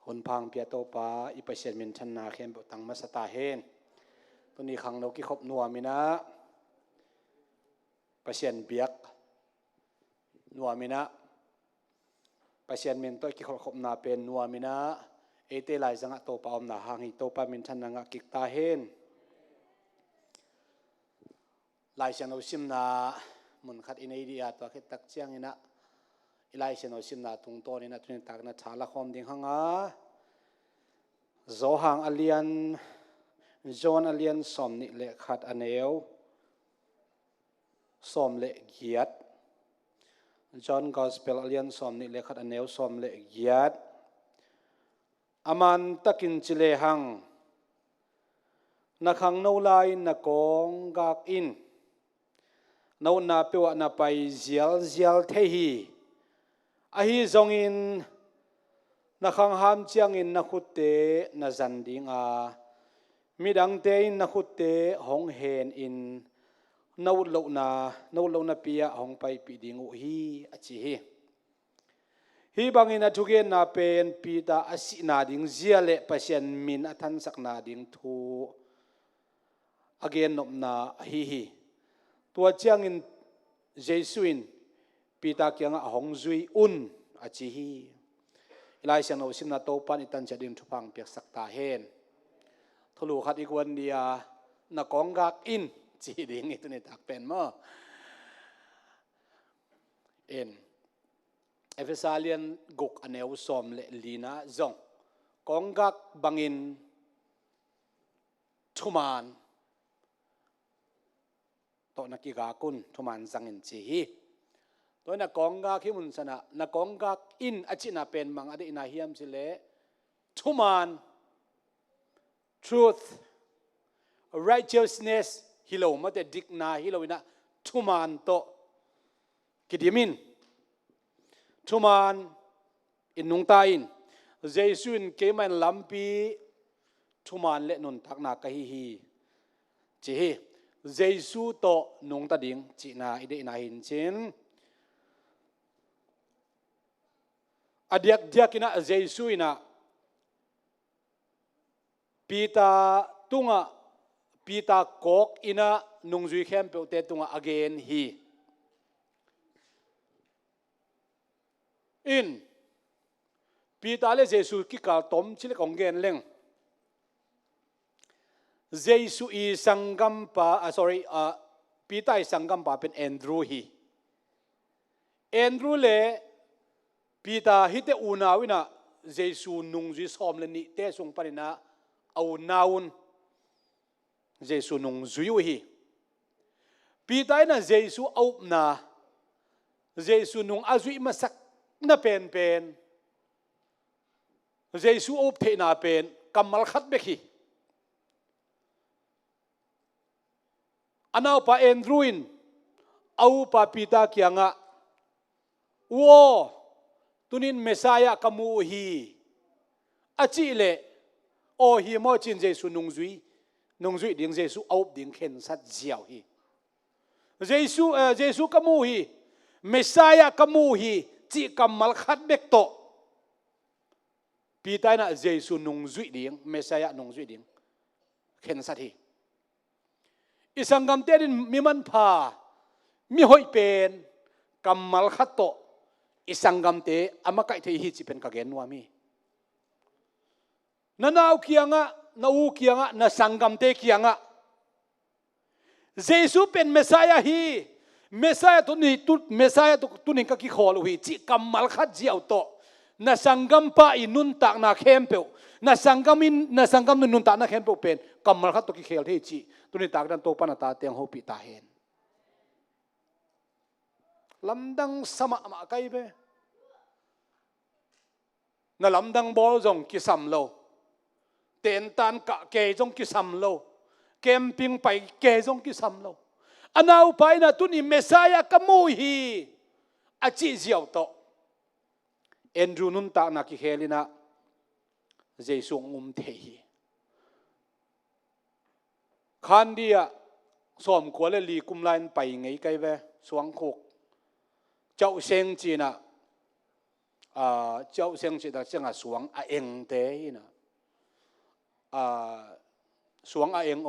คนพังเปียโตปาอิปเชียนมินชันนาเข้มตังมาสตาเฮนตัวนี้ขังเรากี่ขบนัวมินะปเชียนเบียกนัวมินะปเชียนมินตัวกี่ขบนาเป็นนัวมินะเอเตไลสังะโตปาอมนาหางฮิโตปามินชันนางกิกตาเฮนไลเชนโอซิมนามุนขัดอินเดียตัวคิดตักเชียงอินะไลเชนโอซิมนาตุงโตนี่นะทุนตักนะชาละคมดิ่งหังอาโจหังอเลียนจอนอเลียนสมนิเลขัดอเนวสมเลเกียดจอนกอสเปลอเลียนสมนิเลขัดอเนวสมเลเกียดอามันตะกินจิเลหังนักขังโนไลนักกงกักอินโนนาเปวะนาไปเจียลเทฮีอาฮีจงอินนักขังหามเจียงอินนักขุดเตนัจันดิงอามีดังเตอินนักขุดเตหงเฮนอินนาวโลนาเปียหงไปปีดิงอุฮีอจิฮีฮีบางอินทุกเกนนาเป็นปีตาอสินาดิงเจียเลปเชียนมินอทันสักนาดิงทูอเกนนบนาฮีตัวเจียงอินเจสุอินปีตาเกียงหงจุยอุนอจิฮีไลเชนโอซิมนาโตปันอิตันจะดิงทุพังเปียกสักตาเฮนทะลุขัดอีกวันเดียนักกองกักอินจีดิงตัวนี้ตักเป็นมั้งเอ็นเอฟเฟซาเลียนกุกอเนวสอมเลลีนาจงกองกักบังอินทุมานโตนักกิกากุนทุมานจังอินจีฮีตัวนักกองกักที่มุนสนะนักกองกักอินอจินาเป็นมังอดีนาเฮียมสิเลทุมาน truth righteousness ฮิโลมาแต่ดิกนาฮิโลวินะทุมานโตกิดยมินทุมานอินนุงตาอินเจสุนเกมันลัมปีทุมานเละนุนทักนากะฮีจีฮีเจสุโตนุงตาดิงจีนาอิเดนาหินจินอเดียกกินะเจสุอินะปีตาตุงะปีตากอกอินะนุงจุยเข้มเปลเตตุงะ again ฮีอินปีตาเลเจสุกิกาตอมชิเลกองเกนเลงเจสุอีสังกัมปาsorry ปีตาอีสังกัมปาเป็นแอนดรูฮีแอนดรูเลปีตาฮิเตอูนาวินะเจสุนุงจุยสอมเลนิเตสุงปรินะเอานาอุนเจสุนุงจุยฮีปีตาอินะเจสุเอานาเจสุนุงอาจุยมาสักน่าเป็นเจสุอุปเทน่าเป็นกำมัลขัดเบกีอันเอาปะเอ็นดรูอินเอาปะปีตาเกียงะวัวตุนินเมสายะกมูฮีอาจิเลโอฮีมอจินเจสุนุงจุยดิ่งเจสุเอาดิ่งเข็นสัตเจียวฮีเจสุกมูฮีเมสายะกมูฮีจีกำมัลขัดเบกโตปีตานะเจสุนุงจุยดิ่งเมสายะนุงจุยดิ่งเข็นสัตฮีอิสังกัมเตดินมีมันพามีหอยเป็นกำมัลขัดโตอิสังกัมเตอามาไก่เทหิจิเป็นกะเกนวามีนาอูเคียงะนาสังกัมเตเคียงะเจสุเป็นเมสายะฮีเมสายะตุนิกะกิขอลุฮีจิกำมัลขัดเจียวโตนาสังกัมปะอินุนตักนาเข้มเปวนาสังกัมนุนตักนาเข้มเปวเป็นกำมัลขัดโตกิเขลเทจิตุนิตักดันโตปนาตาเตียงโฮปิตาเฮนลำดังสมะมาไกเบนาลำดังบอลจงกิสัมโลเต็นตันกะเกจงกิสัมโลเกมปิงไปเกจงกิสัมโลอันเอาไปนะตุนิเมสายะกมูฮีอาจิเจียวโตเอ็นรูนุนตานักเฮลินะเจสุงเทฮีคันเดียสอมขวเลลีกุมไลน์ไปไงไกเวสวงคุกเจ้าเซงจีนะ เจ้าเสียงจิตเสียงสวงเองเตยนะสวงเอง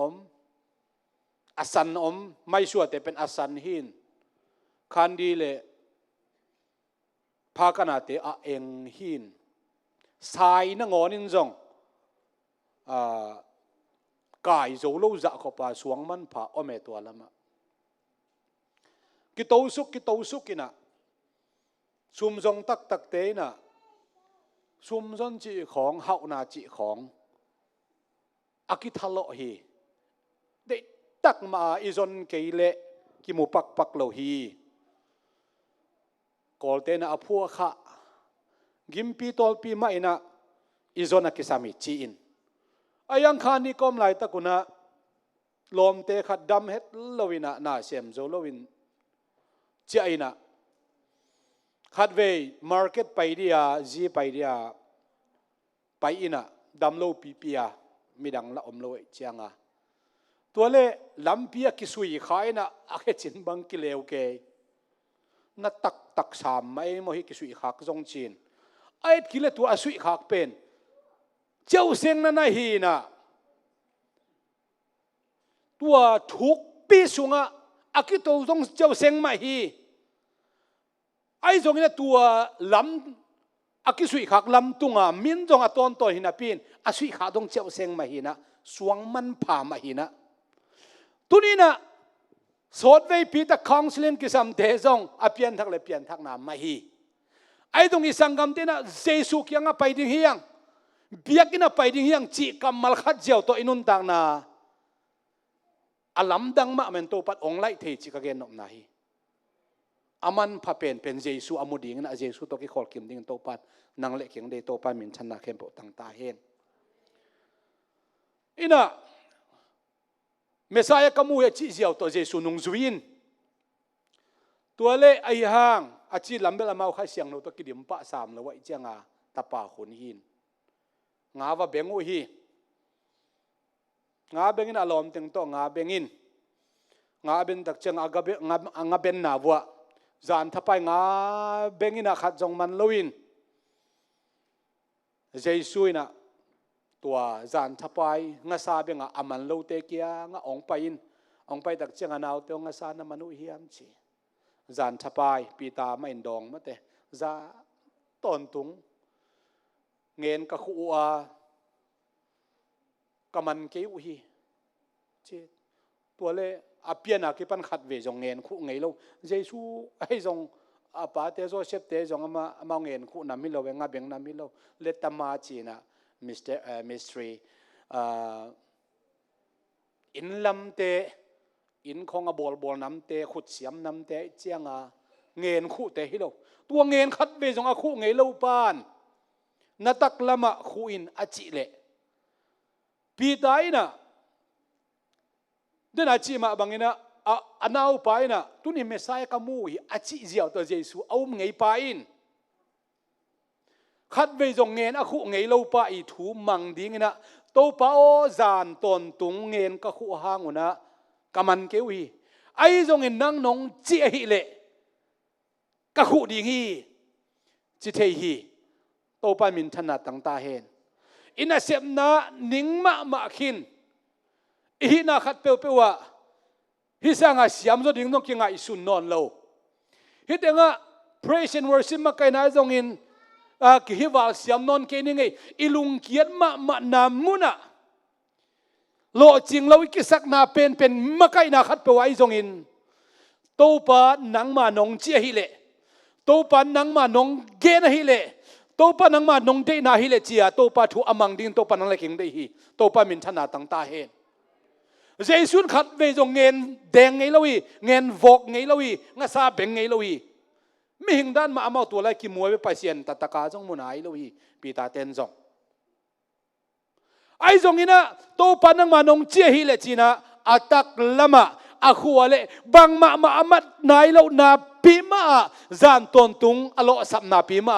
สันไม่ชัวร์แต่เป็นสันหินคันดีเลยพากันเตเองหินสายนั่งอนินจงกายโจโลจะขบสวงมันพาเมตัวละมากิโตสุกินะซุมจงตักเตนะซุมจนจีของเฮานาจีของอากิทะโลฮีได้ตักมาอิจนเกเลกิมุปักโลฮีกอลเตนะอพัวขะกิมปีตอลปีไม่นะอิจนกิสามิจีอินอายังคานิคมไหลตะกุนะลมเตขัดดำเฮ็ดโลวินะนาเซมโจโลวินเจอินะขัดเวมาร์เก็ตไปดียจีไปดียไปอินะดำโลปียมีดังละโลเจียงอ่ะตัวเล่ลำปียกิสุยขายนะอาเขจินบังกิเลวเกนัดตักสามไม่โมหิกิสุยขากจงจีนไอ้กิเลตัวสุยขากเป็นเจ้าเสียงนั้นฮีนะตัวทุกปีสุงะอากิโตจงเจ้าเสียงมาฮีไอ้จงนี่ตัวลำอากิสุยขากลำตุงะมินจงตอนตัวหินะปีนอาสุยขากจงเจ้าเสียงมาฮีนะสวงมันพามาฮีนะตัวนี้นะสดไว้ปีตะคองสลินกิสัมเทจงอเปียนทักเลยเปียนทักนามาฮีไอ้ตรงนี้สังกัมเตนะเจสุกยังไปดิ้งเฮียงเบียกินะไปดิ้งเฮียงจีกำมัลขัดเจ้าตัวอินุนต่างนาอลัมดังมาเมนโตปัดองไลเทจิกเกนนมนาฮีอามันพาเป็นเจสุอามุดิงนะเจสุตัวกิขอลกิมดิ้งโตปัดนางเล็กเขียงเดโตปัดมินชนะเข้มโปต่างตาเฮนอินะเมสายกมูยจีเจียวตัวเจสุนุงจุวินตัวเล่ไอห่างอาจีลำเบลมาข้าเสียงเราตัวกิดิมปะสามแล้วว่าเจียงาตาป่าขนหินงาว่าเบงอุฮีงาเบงินอารมณ์ตึงโตงาเบงินงาเป็นตักเจงงาเป็นนาวัวจานทับไปงาเบงินขัดจงมันลวินเจสุยนะตัวจานทับไปงาซาเบงอามันโลเตกียงาองไปอินองไปตักเจงนาวเตงาซานามันุฮิอัมชีจานทับไปปีตาไม่ดองมาเตจาต้นตุงเงินกะขัวกำมันเกี่ยวฮีเจตัวเล่อเปียนักปันขัดเวจงเงินคู่ไงเราเจสูไอ้จงอาปาเตโซเชฟเตจงมาเงินคู่นามิโลเวงาเบงนามิโลเลตมาจีนะมิสทรีอินลำเตอินของบอลน้ำเตขุดเสียมน้ำเตเจียงเงินคู่เตฮิโลตัวเงินขัดเวจงคู่ไงเราปานนัตักละมะคูอินอจิเลปีตายนะเดินอจิมาบังอินะอนาวไปนะตุนี่เมสายกามูฮีอจิเจียวตัวเจสุเอาไงไปอินขัดเวจงเงินอคูไงเราไปถูมังดิ้งนะโตป้าโอจานตนตุงเงินก็คู่หางอุนะกำมันเกวีไอ้จงเงินนั่งนงเจียฮิเลก็คู่ดิ้งฮีจิเทฮีโตปันมินถนัดต่างตาเห็นอินาเสมนานิงมาขินอีน่าขัดเปว่าฮิสังอาเสียมจดิ้งน้องกิงอิสุนนอนเราฮิตเองะ praise and worship มาไกลน่าจงอินกิฮิวาเสียมนอนเกนิงไงอิลุงเกียรมานามุนะโลจิงเราอิกิสักนาเป็นมาไกลน่าขัดเปว่าไอจงอินโตปานังมานงเจียฮิเลโตปานังมานงเกนฮิเลโตปานังมานงเดนาฮิเลจียโตปาถูอมังดิงโตปานังเล็กเดฮีโตปามินธนาต่างตาเห็นเจสุนขัดเวจงเงินแดงไงละวีเงินวกไงละวีงาซาเบงไงละวีไม่หิงด้านมาเอามาตัวอะไรกิมวยไปเสียนตะกาจงมุนายละวีปีตาเต็นจงไอจงอินะโตปานังมานงเจียฮิเลจีนะอัตักละมาอาขัวเลบางมาอามัดนายเรานาปีมาจานตนตุงอโลสับนาปีมา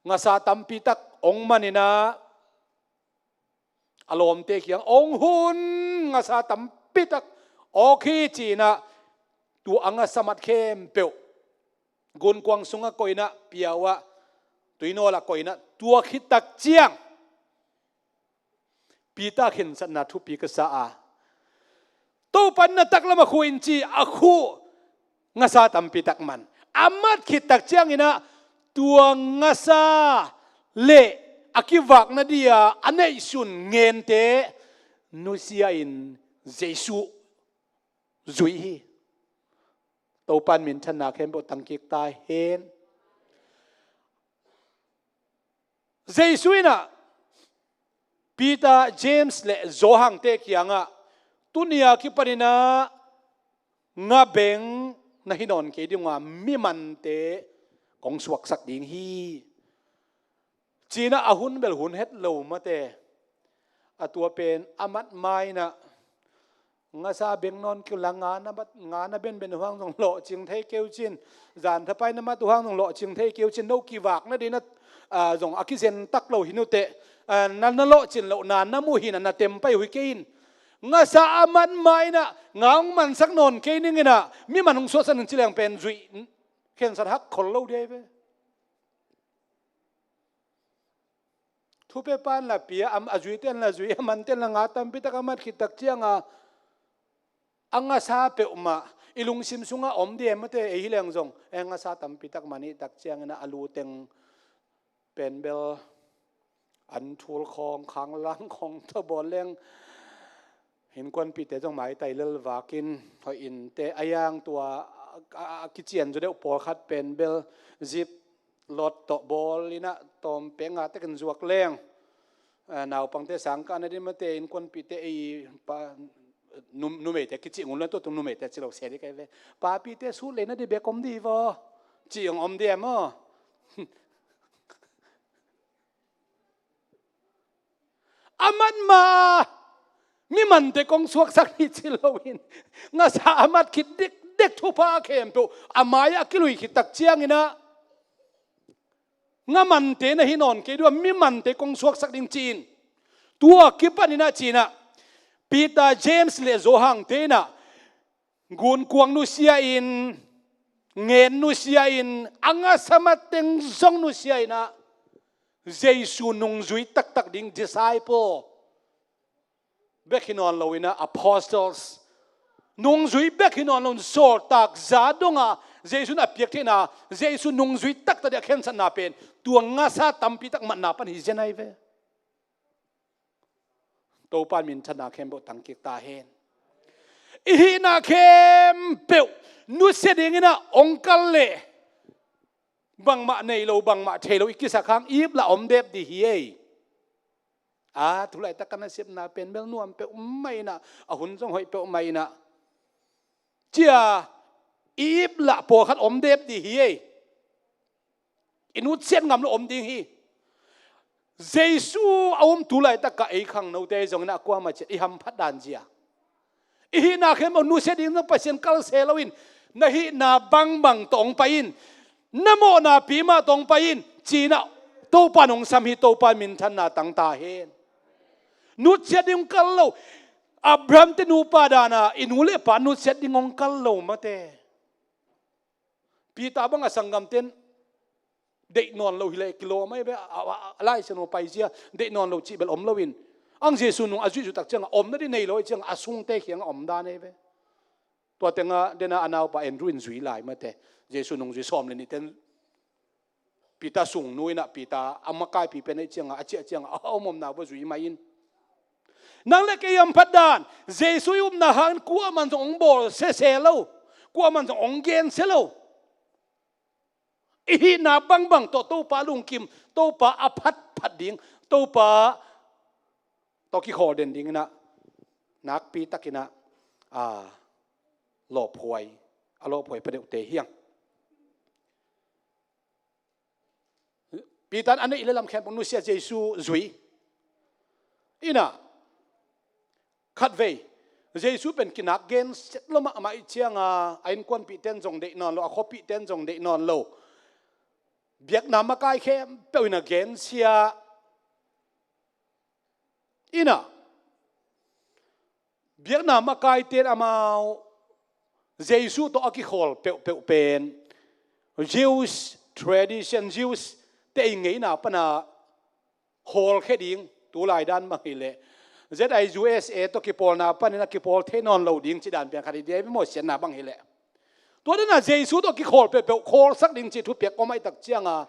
งาซาตัมปีตักองมันนี่นะอารมณ์เตกียงองหุนงาซาตัมปีตักโอเคจีนะตัวอังสมัดเข้มเปียว กุนกวางสุงกอยนะเปียวะตุยโนละกอยนะตัวคิดตักเจียงปีตาเห็นสันนาทุปีกษาตู้ปันนัตักละมาคุยนจีอาคูงาซาตัมปีตักมันอามัดคิดตักเจียงอินะตัวงาซาเละอากิวักนาเดียอันไหนสุนเงินเตนุเซียอินเจสุจุยตู้ปันมินชนะเข้มบตังกิกตาเห็นเจสุอินะปีตาเจมส์เละโจฮังเตกิยังะตุนียคิปนินะงาเบงนะฮินอนเกดิงว่ามิมันเตกองสวกสักดิ่งฮีจีน่าอาหุนเบลหุนเฮ็ดโลมาเตอตัวเป็นอามัดไม้นะงาซาเบงนอนคิวลังงานนะบัดงานนะเป็นห่วงตรงโลจิงเทเกียวจินจานถ้าไปนะมาตัวห่วงตรงโลจิงเทเกียวจินโนกีวากนะดีนะจงอากิเซนตักโลหินุเตนั่นนั่นโลจินโลนานน้ำมูหินนั่นเต็มไปหุยกินงาซาอามันไม่นะงามันสักนนเกนิงนะมีมันหงสวสันจิเลงเป็นจุยเข็นสัตว์ฮักคนเล่าเดียบทุเปปานละปีอัมอจุยเต้นละจุยมันเต้นละงาตัมพิตากามัดขิดตักเจียงอังอาซาเปอุมาอิลุงซิมซุงอมเดียมเตเอฮิเลงจงเองอาซาตัมพิตักมันนี่ตักเจียงนะอลูเต็งเป็นเบลอันทูลคองขังล้างของทบอลเลงเห็นคนปีเตจงหมายไตเลลวากินหอยอินเตอายังตัวกิเจียนจะได้อุปคัดเป็นเบลซิปลดตบอลนี่นะตอมเปงอาเตกันจวกแรงหนาวปังเตสังกันนี่มาเตอินคนปีเตไอปานุ่มเอเตกิจิงุนแล้วตัวตรงนุ่มเอเตจิเราเสียดีกันเลยปาปีเตสู้เลยนะดิเบกอมดีวะจีองอมเดียมั้งอามันมามีมันเด็กกองสวกสักนิดสิเราอินงาสาอามัดคิดเด็กทุพาเข้มตัวอามายากิลุยคิดตักเจียงอินะงามันเตนะฮินอนเกด้วยมีมันเตกงสวกสักดิงจีนตัวกิปันินะจีนะปีตาเจมส์เลโซฮังเตนะกุนกวงนุเซียอินเงินนุเซียอินอังอาสมัตเต็งซงนุเซียอินะเจสุนุงจุยตักตักดิง disciple เบกินอนเราอินะ apostles นุงจุยเบกินอนลงโซตักซาดงาเจสุน่ะเปียกเทนะเจสุนุงจุยตักตักเดียเข้มสันนาเป็นตัวงาซาตัมปีตักมันนาปันฮิเจนัยเวตัวปานมินชนะเข้มบตังกิตาเฮนอีหินาเข้มเปียวนุเสดิงินะองคัลเล่บังมาในโลบังมาเทโลอีกสักครั้งอีบละอมเด็บดีเฮียทุลัยตะกันนะเสียบนาเป็นเบลนวมเปอไม่นะหุ่นส่งหอยเปอไม่นะเจ้าอีบละปวขัดอมเด็บดีเฮียอินุเสียนงำละอมดีฮีเจสูอมทุลัยตะกันไอ้ขังโนเตจงนักกว่ามาเจอิฮัมพัดดันเจียอีฮีนาเข้มอนุเสดิงนั้นไปเสียนกัลเซลวินนะฮีนาบังตองไปอินนโมนาปีมาตองไปอินจีน่ะโตปานองสัมหิโตปานมินทันนาตังตาเฮนนุเสดิงกัลโลอับรามเตนูปาดานาอินุเลปานุเสดิงองกัลโลมาเตปีตาบังอสังกัมเตนเด็กนอนเราฮิเลกิโลไม่เบอะไรสนุไปเสียเด็กนอนเราจีเบลอมลวินอังเจสุนุงอาจุจุตักเจังอมนั่นในโลยจังอาสุงเตเขียงอมดานี่เบตัวเต็งเดน่าอนาวปาเอ็นรุนจุยไหลมาเตเจสุนุงจุยซ้อมเลยนี่เต็นปีตาสุงนุยนะปีตาอามากายปีเป็นไอจังอาเจียจังเอามอมนาบจุยมาอินนั่งเล็กยังพัดดานเจสุยุมนาหันกัวมันจะองบอลเซโลกัวมันจะองเกนเซโลอีนาบังโตปาลุงกิมโตปาอพัดดิ่งโตปาโตกิโคเดนดิ่งนะนักปีตักินะหลบหวยหลบหวยประเดี๋ยวเตะเฮียงปีตันอันนี้อิเลลัมแคนปนุเซียเจสูจุยอีน่ะขัดเวเจสูเป็นกินักเกนเสร็จแล้วมาอีเชียงไอ้ควนปีเต้นจงเดนอนโลขอปีเต้นจงเดนอนโลเบียกน้ำมาไกลแค่เปล่านักเกนเสียอีน่ะเบียกน้ำมาไกลเต้นอามาเจสูตัวอกิโคลเปล่าเป็น Jews tradition Jews te ngei na pana hall kheding tu lai dan ma hile zai USA to ki pol na panina ki pol the non lo ding chi dan pe khari de mo sian na bang hile to na jesu to ki khol pe khol sak ding chi thu pe ko mai tak chianga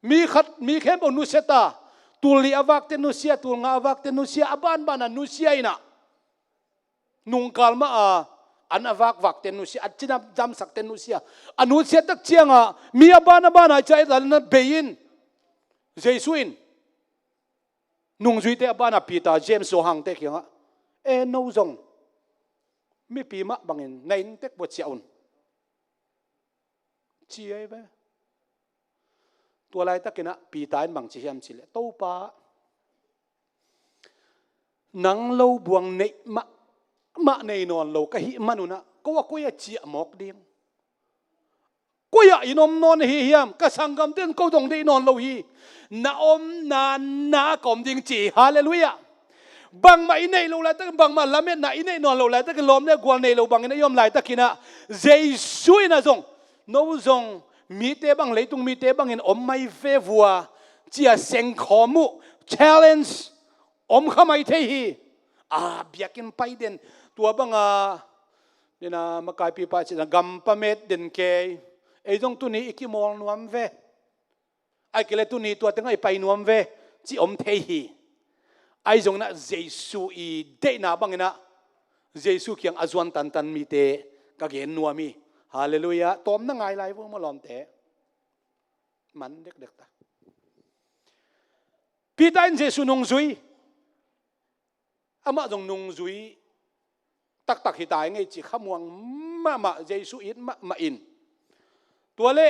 mi khem bo nu seta tuli awak te nu sia tul nga awak te nu sia aban bana nu sia ina nung kalma a an awak wak te nu sia achina jam sak te nu sia anu sia tak chianga mi abana bana chai dal na bein jesuin nung zui te abana pita James so hang te kianga e no zong mi pi ma bangin nain tek bo chiaun chi ai ba tua lai takina pita in bang chi hiam chile to pa nang lo buang nei ma nei non lo ka hi manuna ko ko ya chi mok ding ko ya inom non hi hiam ka sangam ten ko dong dei non lo hi na om na kom ding chi hallelujah bang ma inei lo lai tak bang ma lamet na inei non lo lai tak lom le gwal nei lo bang ina yom lai takina jesu ina zong no zong mi te bang leitung mi te bang in om mai fe vua chia seng khomu challenge om khamai the hi biakin pai den tua banga dina makai pi pa chi gam pamet den ke ei jong tu ni ikimol nuam ve ai kele tu ni tua tengai pai nuam ve chi om the hi ai jong na jesu I de na bangina jesu kyang azwan tan tan mi te ka gen nuami hallelujah tom na ngai lai wo mo lom te man dek dek ta pita in jesu nung zui ama jong nung zui tak tak hi tai ngai chi khamuang ma jesu in ma in tua le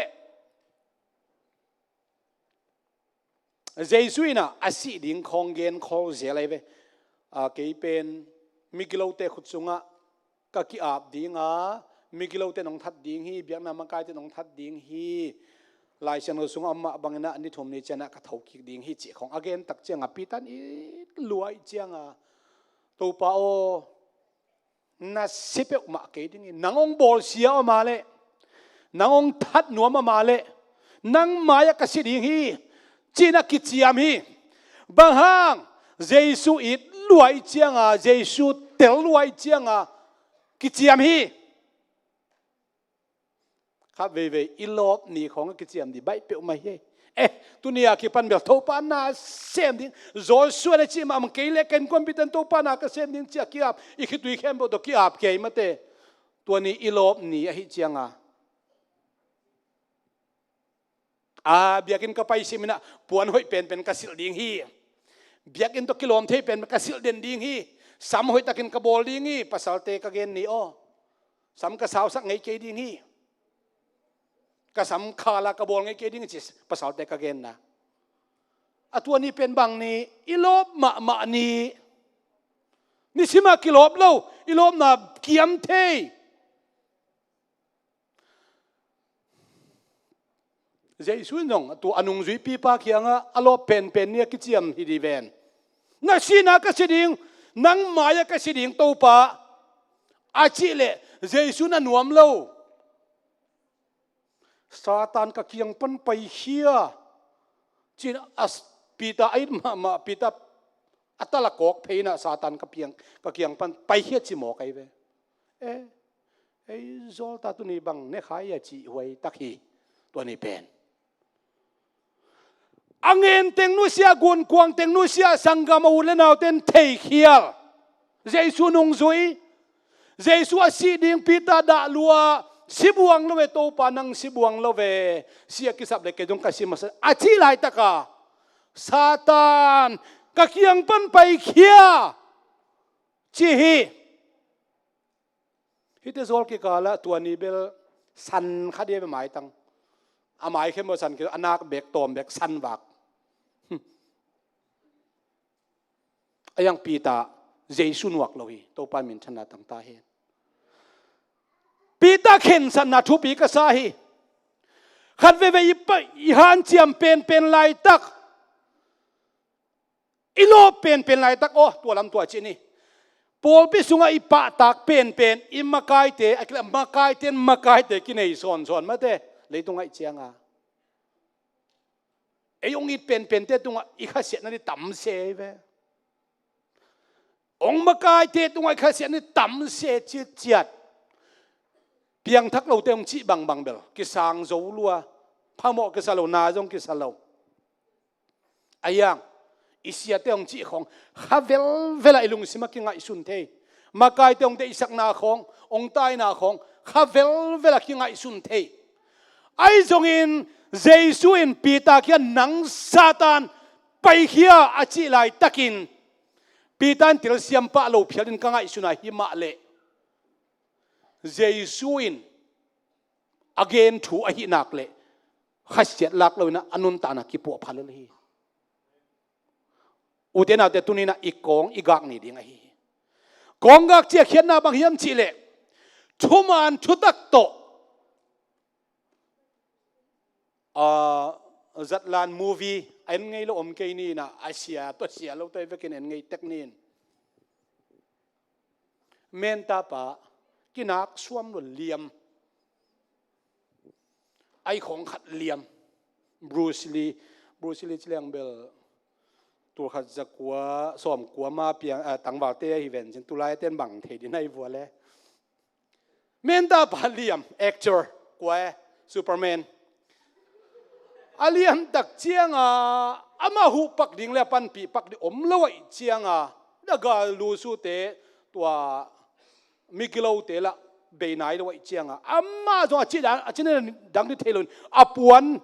jesu ina asi ding khong gen khol zelai ve ke pen miglo te khutsunga ka ki ap dinga miglo te nong that ding hi biak na makai te nong that ding hi lai chen lo sunga amma bangena ni thom ni chana ka thau ki ding hi chi khong again tak changa pitan I luai changa to pa o na sipe ma ke ding nangong bol sia ma le nangong that nuam ma le nang maya ka si ding hi china ki chiam hi bang hang jesu I luai changa jesu tel luai changa ki chiam hi khap ve ilop ni khong ki chiam di bai pe mai he tunia ki pan bel tho pa na sem ding zo su le chi ma ke le ken competent to pa na ka sem ding chia ki ap I khi tui khem bo do ki ap ke mate tu ni ilop ni hi chianga biakin ka pai simina puan hoi pen ka sil ding hi biakin to kilom the pen ka sil den ding hi sam hoi takin ka bol ding hi pasal te ka gen ni sam ka saw sak ngai ke ding hi kasam khala ka bol ngai ke ding chis pasal te ka gen na atwa ni pen bang ni ilop ma ni sima kilop lo ilop na kiam the jesu nong tu anung zui pi pa khianga alo pen ni ki chiam hi di ven na sina ka siding nang maya ka siding to pa achi le jesu na nuam lo Satan ka kiang pan pai hia chin as pita ai ma pita atala kok pheina Satan ka kiang pan pai hia chi mo kai ve zol ta tu ni bang ne khai ya chi hoi takhi to ni pen angen teng nu sia gun kuang teng nu sia sangam u le naw ten thei khial jesu nung zui jesu asi ding pita da lua sibuang lo ve to panang sibuang lo ve sia kisap le ke jong ka simas achi lai taka Satan ka kiang pan pai khia chi hi hite zol ki kala tuani bel san khade be mai tang amai khem bo san ki anak bek tom bek san wak ayang pita jesu nuak lo hi to pa min thana tang ta he pita khen san na thu pi ka sa hi khat ve I han chiam pen lai tak ilo pen lai tak tua lam tua chi ni pol pi sunga ipa tak pen I makai te akla makai te ki nei son ma te lấy tung ai chiang à ấy ông ít pen te tung ít khát xét nó đi tắm xe về ông mà cái te tung ai khát xét nó tắm xe chết chết biang thắc lâu te ông chỉ bằng bel cái sang dấu lúa phao mọ cái sa lâu na giống cái sa lâu ai yang isia te ông chỉ không khá vel lại lùng xí mà cái ngại sun thế mà cái te ông te isak na không ông tai na không khá vel lại cái ngại sun thế ai giống in Giêsu in pita kia nang Satan bay kia achi lại takin pitan til siam pa lo phialin ka ngai suna hi ma le Giêsu in again thu a hi nak le khasiat lak lo na anun ta na ki po phalel hi udena te tunina ikong igak ni ding a hi kong gak che khian na bang hiam chi le thuman thutak to Zatlan movie anh ngay lo om kay ni na Asia to siya lo tayo vekin anh ngay teknin menta pa kinak suam lo liam ay khong khat liam Bruce Lee chilang bel tu khat zakwa som kwa ma piang tangwal te event sin tulai ten bang the din ai vole menta pa liam actor kwa Superman alian tak chiang ama hu pak ding le pan pi pak di om lawai chiang daga lu su te tua mikilo te la be nai lawai chiang ama zo chi da chin dang di thelon apuan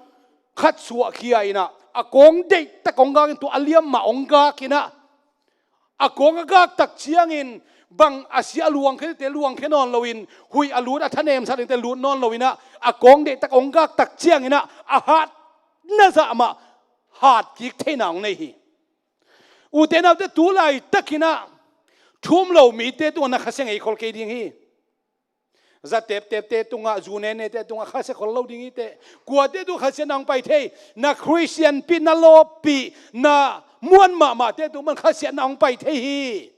khat suwa khia ina akong de ta kong ga tu aliam ma ong ga kina akong ga tak chiang in bang asia luang khe te luang khe non loin hui alut athanem sa te lut non loina akong de ta kong ga tak chiang ina a hat na za ma hat ki the nang nei hi u te na te tu lai takina thum lo mi te tu na khaseng ei khol ke ding hi za tep te tu nga zune ne te tu nga khase khol lo ding hi te kwa te tu khase nang pai the na Christian pi na lo pi na muan ma te tu man khase nang pai the hi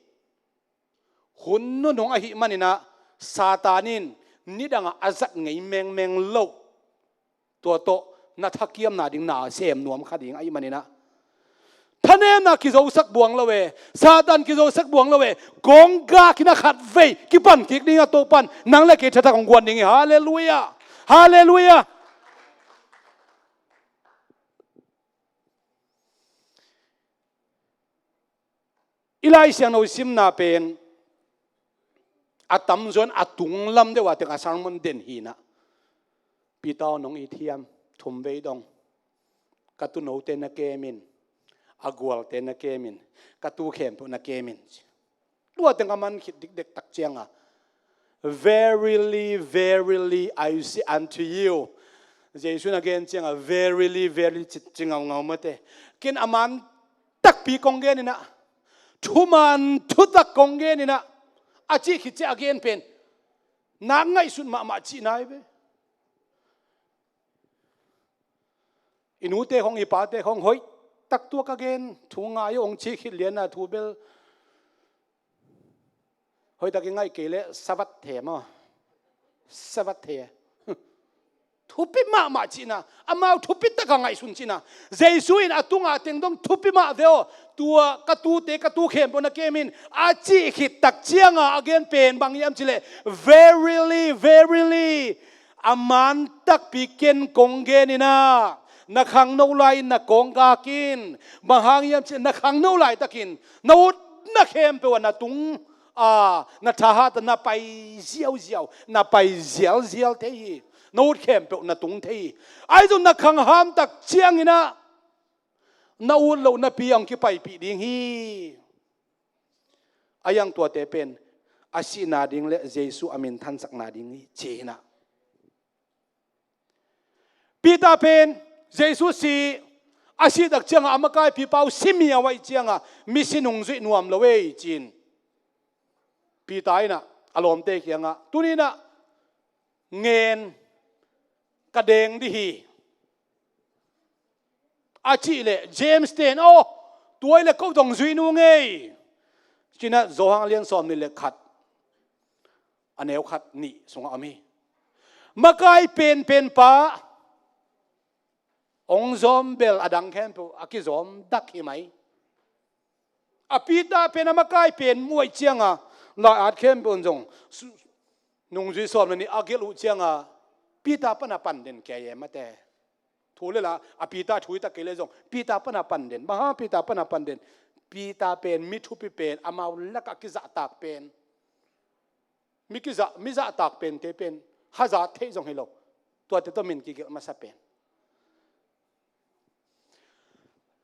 hun no nong a hi manina satanin nidanga azak ngei meng lo to na thakiam na ding na sem nuam khading ai manina thane na ki zo sak buang lawe Satan ki zo sak buang lawe gong ga kina khat ve ki pan ki ding to pan nang le ke thata kong gwan ding hallelujah hallelujah ilai siang no sim na pen atam zon atung lam de wa te ka sarmon den hi na pitaw nong i thiam thum ve dong katu no te na kemin agwal te na kemin katu khem pu na kemin lua teng aman khit dik dek tak chianga verily I say unto you Jesus again chianga verily chingaw ngaw mate kin aman tak pi kong gen ina thuman thutak kong gen ina achi khit again pen na ngai sun ma chi nai be inute hong ipate hong hoi tak tu ka gen thunga yo ong chi khit lian na thu bel hoi ta ngai kele sabat the ma sabat the thupi ma china amau thupi ta ka ngai sun china jesu in atunga tengdom thupi ma veo tua ka tu khem bona kemin a chi khit tak chianga again pen bang yam chile verily aman tak piken konggen ina na khang no lai na kong ga kin bahang yam che na khang no lai takin no na khem pe na tung na tha ta na pai ziao na pai zial te hi no khem pe na tung te ai zo na khang ham tak chiang ina na u lo na pi ang ki pai pi ding hi ayang tua te pen asi na ding le jesu amin than sak na ding hi che na pita pen Jesus si asi dak chiang amakai pi pau simia wai chianga misinung zui nuam lowe chin pi tai na alom te khianga tunina ngen kadeng di hi achi le James ten tuai le ko dong zui nu ngei china zohang lian som ni le khat aneu khat ni songa ami makai pen pa องซอมเบลอดังแคมปูอากิซอมดักหิไหมอปีตาเป็นอมากายเป็นมวยเชียงอ่ะลอยอาดเข้มเป็นจงนุ่งจีสอนมันนี่อากิลุเชียงอ่ะปีตาปนปันเด่นแก่ยังมาแต่ถูเลยละอปีตาถุยตะเกเลยจงปีตาปนปันเด่นบ้าปีตาปนปันเด่นปีตาเป็นมิทุปิเป็นอามาลักกิจตากเป็นมิจะตากเป็นเทเป็นฮาซาเทจงให้เราตัวเตตัวมินกิเกลมาสับเป็น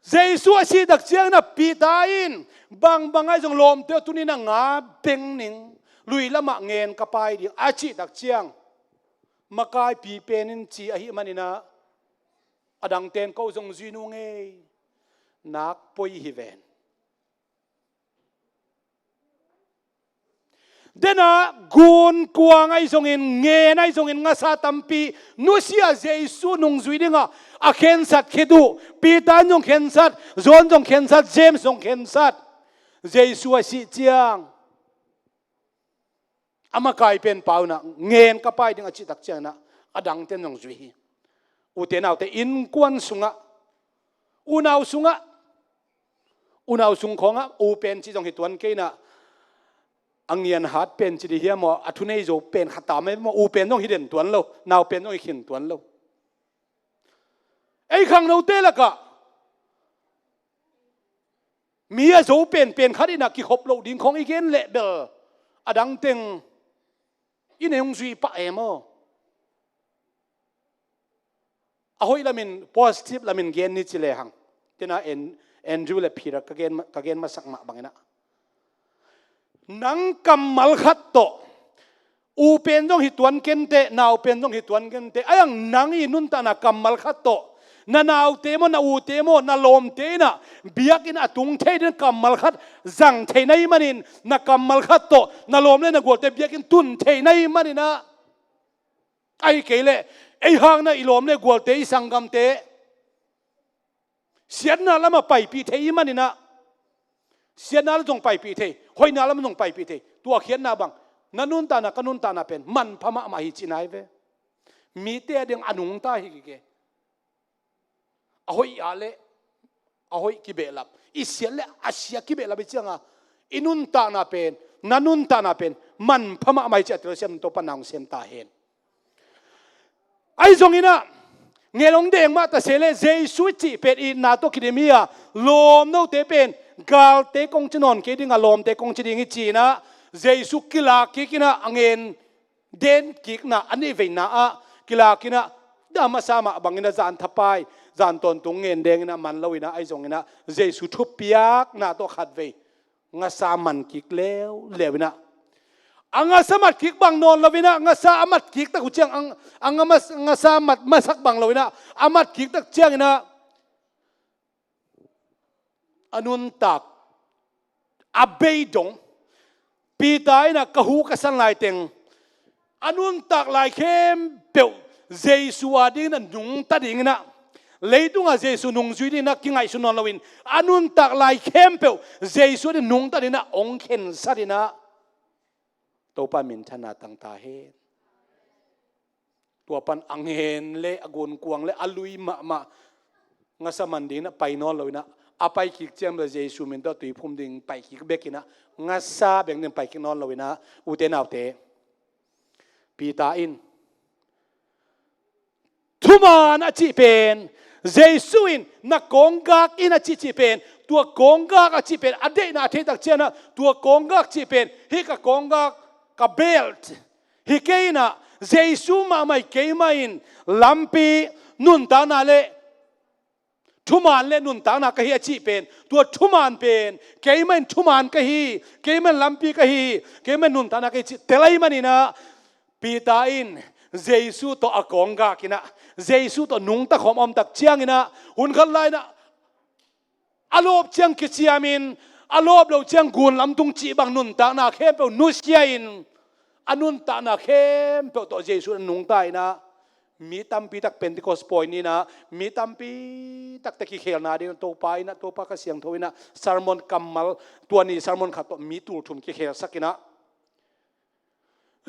เจสุอาชีดักเชียงนะปีตาอินบางไอ้จงลมเตตุนี่นะงาเป็งหนิงลุยละมะเงินกระไปดิอาชีดักเชียงมากายปีเป็นินจีอหิมันนี่นะอดังเตนเขาจงจีนุงเอนักปอยฮิเวนเดน่ะกุนกวางไอ้จงอินเงินไอ้จงอินงาซาตัมปีนุเซียเจสุนุงจุยดิงะอาเคนสัตเคดูปีตานจงเคนสัตจอนจงเคนสัตเจมส์จงเคนสัตเจสุอาชีเจียงอามากายเป็นเปล่านะเงินกระไปดิงอาชีตักเจียงนะอดังเตนจงจุยอุเทนเอาแต่อินกวนสุงะอุนาวสุงะอุนาวสุงของะอุเป็นที่จงหิตวันเกนะอังเงียนหัดเป็นจิตเฮียมอทุนเอโจเป็นขัดตามไม่มาอูเป็นต้องหิเด่นตัวนเรานาวเป็นต้องหินตัวนเราไอ้ขังเราเตะละกะมีอาโจเป็นขัดอินักกิขบเราดิ้งของอีเกนเละเบลอดังเต็งอินเองจุยปะเอมอาหอยละมิน positive ละมินเกนนี่จิเลหังเจน่าเอ็นจูเลพีระกะเกนมาสักมาบังนะนังกำมัลขัดโตอูเป็นต้องหิตวันเกนเตนาวเป็นต้องหิตวันเกนเตไอ้ยังนังอินุนตานะกำมัลขัดโตนานาวเตโมนาอูเตโมนาลมเตนะเบียกินอตุงเทดินกำมัลขัดจังเทนัยมันินนักกำมัลขัดโตนาลมเล่นนักกวดเตเบียกินตุนเทนัยมันินะไอ้เกลไอ้ห่างนะอีลมเล่กวดเตสังกำเตเสียนาละมาไปปีเทยมันินะเสียนาละจงไปปีเทหอยนาละมันจงไปปีเทตัวเขียนนาบังนันุนตานะกันุนตานะเป็นมันพม่ามาหิจินายเวมีเตเดียงอนุงตาหิกิเกahoy ale ahoy kibelap isiale asia kibelap bichanga inun ta na pen nanun ta na pen man phama mai cha tro sem to panang sem ta hen ai zongina ngelong deng ma ta sele jesu chi pet i na to kidemia lom no te pen gal te kong chinon ke ding alom te kong chiding chi na jesu kila ki kina angen den kik na ani ve na a kila kina dama sama bangina zan thapaiจานตนตุงเงินเด้งนะมันเลวินะไอ้จงนะเจสุทุบยักนะตัวขัดเวงาสามันกิกแล้วเลวินะอังาสามัดกิกบางนอนเลวินะงาสามัดกิกตะกุเจียงอังงาสามัดมาสักบางเลวินะอามัดกิกตะเจียงนะอนุนตักอาเบยดงปีตายนะกะหูกะสันลายเต็งอนุนตักลายเข้มเปียวเจสุอาดินะหนุ่งตัดดิ่งนะเลยตุงอาเจสุนุ่งจุยดินะกิงไอสุนนลวินอนุนตักลายเข้มเปียวเจสุดินุ่งตัดดินะองเข็นสัดินะตัวปันมินชนะตั้งตาเฮตัวปันอังเฮนเละอกุนกวงเละอลุยมางาสมันดินะไปนอนเลยนะอาไปคิกเจียมเจสุมินตัวตุยพุ่มดิ่งไปคิกเบกินะงาซาเบงดิ่งไปคิกนอนเลยนะอุเทนเอาเตปีตาอินทุมานอาจิเป็นเจสุอินนักกงกักอินอาจิเป็นตัวกงกักอาจิเป็นอเดนาเทตักเจนะตัวกงกักจิเป็นฮิกกงกักกับเบลต์ฮิเกนะเจสุมาไม่เกยมาอินลัมปีนุนตานาเลทุมานเลนุนตานาก็ฮิอาจิเป็นตัวทุมานเป็นเกยมันทุมานก็ฮิเกยมันลัมปีก็ฮิเกยมันนุนตานาก็ฮิเตลัยมันนี่นะปีตาอินเจสุตัวอากงกากินะเจสุตัวนุ่งตะขอมอมตักเชียงนะหุ่นขันไลนะอารมณ์เชียงกิจยามินอารมณ์เราเชียงกุนลำตุงจีบังนุนตานาเข้มเปนุสยาอินอนุนตานาเข้มเปตัวเจสุนุ่งตายนะมีตัมปีตักเป็นที่คอสปอยนี่นะมีตัมปีตักตะกี้เขียนนาดีตัวไปนะตัวปากเสียงทวินะซาร์มอนกัมมัลตัวนี้ซาร์มอนขัดตัวมีตูทุ่มกี้เขียนสักนะ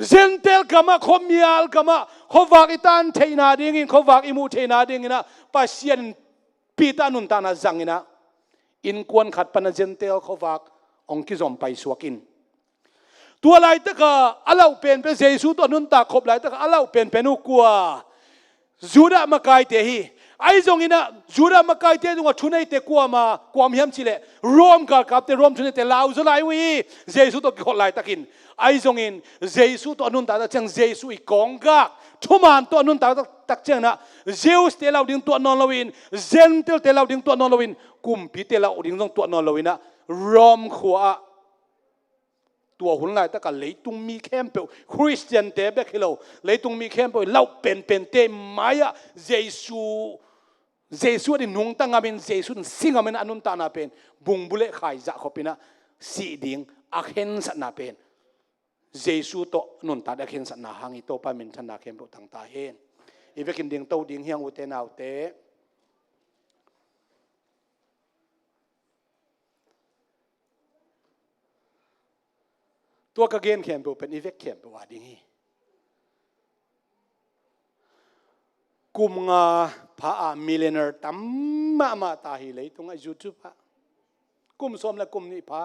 เ zentel kama khomial kama khowak itan theina dingin khowak imu theina dingina pasien pita nun tana zangina in kwan khat pana zentel khowak ong ki zom pai suakin tua lai ta ka alau pen pe jesu to nun ta khop lai ta ka alau pen penu kwa juda makai te hi ai zong ina juda makai te dunga thunai te kwa ma kwam hiam chile rom ka kap te rom thunai te lau zo lai wi jesu to khol lai takin ai zong in jesu to nun ta ta chang jesu I kong ga thuman to nun ta tak chang na zeus te lau ding to non lowin zentel te lau ding to non lowin kumpi te lau ding to non lowina rom khwaตัวหุ่นลายตะกันเลยตุงมีเข้มเปล่าคริสเตียนเตะเบกฮิโลเลยตุงมีเข้มเปล่าเล่าเป็นเตะมายะเยซูดินุ่งตั้งอาเป็นเยซูดิสิงอาเป็นอนุนตานาเป็นบุงบุเล่ขายจะขบินะสีดิ่งอาเห็นสัตนาเป็นเยซูโตนุนตาอาเห็นสัตนาหางอีโตปามินชนะเข้มเปล่าต่างตาเห็นอีเวกินดิ่งโตดิ่งเฮียงอุเทนเอาเตะตัวกระเกนเขียนเป็นอีเวกเขียนเป็นว่าดิ่งฮีกุมงาพระมิเลเนอร์ตั้มมาตาฮิเลยตรงไอยูทูบะกุมสมและกุมนี่พระ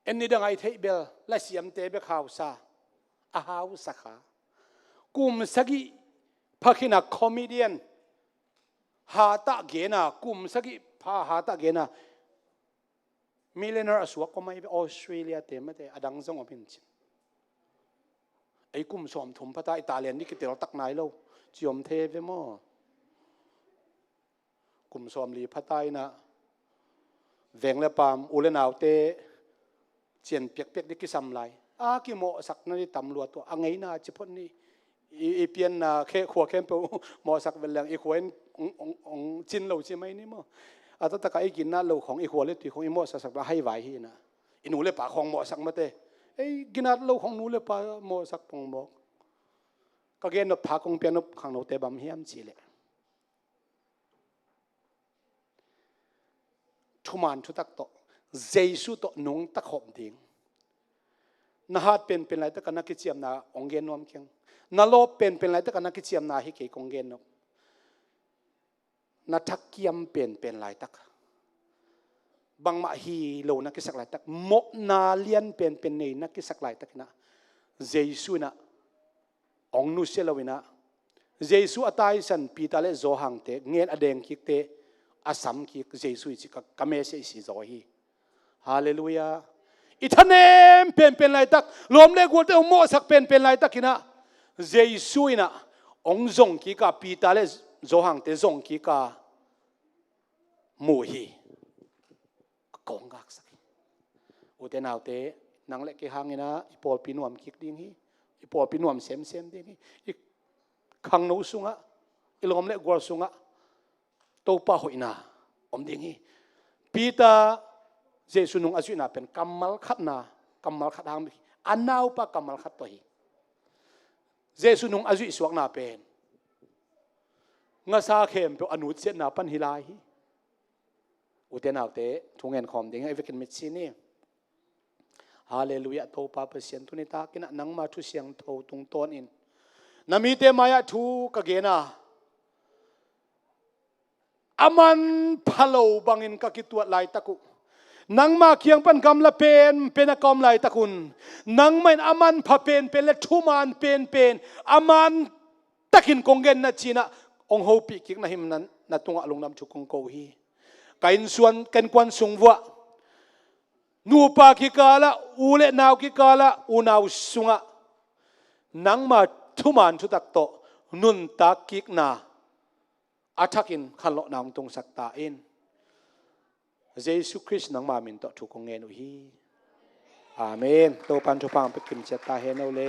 เอ็นนี่ดังไอเทเบลและเสียมเตเบข่าวซาอาหาวสักขากุมสกิพักินักคอมเมเดียนฮาตะเกนากุมสกิพาฮาตะเกนามิเลเนอร์อสวกก็ไม่ไปออสเตรเลียเต็มไม่ได้อดังซงอภินชิไอ้กุมสอมถุมพระตาอิตาเลียนนี่กิเตเราตักนายเราจิอมเทไปมั่วกุมสอมลีพระตายนะแหวงและปามอุเลนาวเตเจียนเปียกดิกิซัมไลกิโมสักนั่นนี่ตำรวจตัวไงน่าจิพนี่อีเปียนนะแค่ขวบแค่เปล่าโมสักเวลาอีขวานองจินเราใช่ไหมนี่มั่วอาตตะกายกินน่าเราของอีขวบเล็กที่ของอีโมสักให้ไหวฮีนะอีหนูเล็บปากของโมสักมาเตไอ้กินน่าเราของหนูเล็บปากโมสักปงบอกก็เกณฑ์นบพากงเปียนนบขังโนเตบัมเฮียมจีเลทุมันทุตักโตเจสุโตนุ่งตะขบดิ่งนาฮัดเป็นไรตะกันนักกิจยมนาองเกนนวมเคียงนาโลเป็นไรตะกันนักกิจยมนาฮิเกกองเกนนกนาทักเกียมเป็นไรตะบางมาฮีโลนักกิสักไรตะโมนาเลียนเป็นเนนักกิสักไรตะนะเจสุนะองนุเซลวินะเจสุอัตายสันปีตาเลโจหังเตเงียนอเดงคิกเตอาสัมคิกเจสุจิกกเมเสสิโจฮีฮาเลลูยาอิทานเนมเป็นไรตักรวมเลกูเตอโมสักเป็นไรตักกินะเจสุนะองจงคิกาปีตาเลโจหังเตจงคิกามูฮีกองกักสักอุเทนเอาเตนังเล็กกี่หางนะอีปอลปีนวมคิกดิ้งฮีอีปอปีนวมเซมดิ้งฮีอีขังนูสุงะอีลมเล็กกว่าสุงะโตป้าหอยนาอมดิ้งฮีปีตาเจสุนุงอาจุนาเป็นกัมมัลขัดนากัมมัลขัดหางอันนาวปะกัมมัลขัดตัวฮีเจสุนุงอาจุสวกนาเป็นงาซาเข้มเป็นอนุเจนาปันฮิลาฮีอุเทนเอาเตทุงเงินคอมดิ้งไอเวกินมิดซีนี่ฮาเลลูยาโตปาเปเซียนทุนิตากินะนังมาทุเสียงโตตุงต้นอินนามีเตมายะทูกะเกนาอามันพะโลบังอินกะกิตัวลายตะกุนังมาเคียงปันกำละเป็นกอมลายตะกุนนังไม่อามันพะเป็นและทุมันเป็นอามันตะกินกงเงินนะจีนะองโฮปีกิกนะหิมนั้นนะตุงอะลงนำชุกงโกฮีกันส่วนกันควันสุงวะนูปากิกาละอูเลนาวกิกาละอูนาวสุงะนังมาทุมันทุตักโตนุนตากิกนาอาทักินขันโลนางตรงสักตาเอ็นเยซูคริสต์นังมามินโตทุกงเงินอุฮีอาเมนโตปันทุพังไปกินเจตาเฮนเอาเล